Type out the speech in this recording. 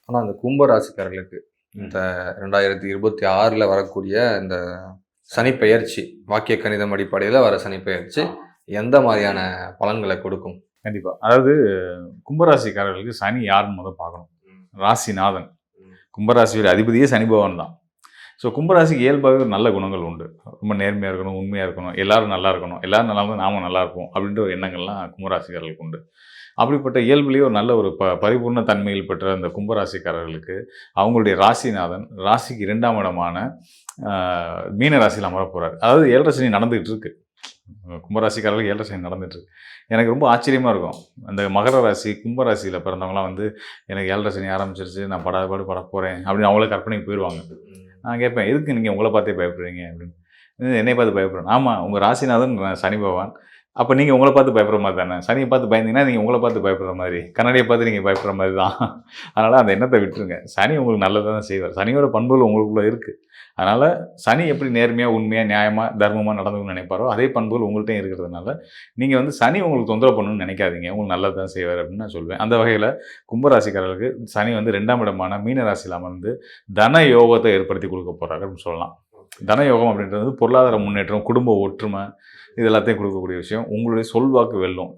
ஆனா அந்த கும்ப ராசிக்காரர்களுக்கு இந்த 2026ல வரக்கூடிய இந்த சனி பெயர்ச்சி, வாக்கிய கணிதம் அடிப்படையில வர சனி பெயர்ச்சி எந்த மாதிரியான பலன்களை கொடுக்கும்? கண்டிப்பா. அதாவது கும்பராசிக்காரர்களுக்கு சனி யாருன்னு முதல் பார்க்கணும். ராசிநாதன். கும்பராசியோட அதிபதியே சனி பகவான் தான். ஸோ கும்பராசிக்கு இயல்பாகவே ஒரு நல்ல குணங்கள் உண்டு. ரொம்ப நேர்மையாக இருக்கணும், உண்மையாக இருக்கணும், எல்லாரும் நல்லா இருக்கணும், எல்லாரும் நல்லா இருந்தால் நாமும் நல்லா இருப்போம் அப்படின்ற ஒரு எண்ணங்கள்லாம் கும்பராசிக்காரர்களுக்கு உண்டு. அப்படிப்பட்ட இயல்புலேயே ஒரு நல்ல ஒரு பரிபூர்ண தன்மையில் பெற்ற அந்த கும்பராசிக்காரர்களுக்கு அவங்களுடைய ராசிநாதன் ராசிக்கு 2ஆம் இடமான மீன ராசியில் அமர போகிறார். அதாவது 7.5 சனி நடந்துகிட்டு இருக்கு. கும்பராசிக்காரர்களுக்கு 7.5 சனி நடந்துட்டு இருக்கு. எனக்கு ரொம்ப ஆச்சரியமாக இருக்கும். அந்த மகர ராசி கும்பராசியில் பிறந்தவங்களாம் வந்து எனக்கு 7.5 சனி ஆரம்பிச்சிருச்சு, நான் படாத பட போகிறேன் அப்படின்னு அவங்களே கற்பனைக்கு போயிடுவாங்க. நான் கேட்பேன், எதுக்கு நீங்கள் உங்களை பார்த்தே பயப்படுறீங்க அப்படின்னு. என்னை பார்த்து பயப்படுறேன். ஆமாம், உங்கள் ராசிநாதன் சனி பகவான். அப்போ நீங்கள் உங்களை பார்த்து பயப்படுற மாதிரி தானே. சனியை பார்த்து பயந்தீங்கன்னா நீங்கள் உங்களை பார்த்து பயப்படுற மாதிரி, கண்ணாடியை பார்த்து நீங்கள் பயப்படுற மாதிரி தான். அதனால் அந்த எண்ணத்தை விட்டுருங்க. சனி உங்களுக்கு நல்லதாக தான் செய்வார். சனியோட பண்புகள் உங்களுக்குள்ளே இருக்குது. அதனால் சனி எப்படி நேர்மையாக, உண்மையாக, நியாயமாக, தர்மமாக நடந்துக்கணும்னு நினைப்பாரோ அதே பண்புகள் உங்கள்கிட்டையும் இருக்கிறதுனால நீங்கள் வந்து சனி உங்களுக்கு தொந்தரவு பண்ணணும்னு நினைக்காதீங்க. உங்களுக்கு நல்லது தான் செய்வார் அப்படின்னு நான் சொல்வேன். அந்த வகையில் கும்பராசிக்காரர்களுக்கு சனி வந்து 2ஆம் இடமான மீன ராசியில் அமர்ந்து தன யோகத்தை ஏற்படுத்தி கொடுக்க போகிறாரு அப்படின்னு சொல்லலாம். தனயோகம் அப்படின்றது பொருளாதார முன்னேற்றம், குடும்ப ஒற்றுமை, இது எல்லாத்தையும் கொடுக்கக்கூடிய விஷயம். உங்களுடைய சொல்வாக்கு வெல்லும்.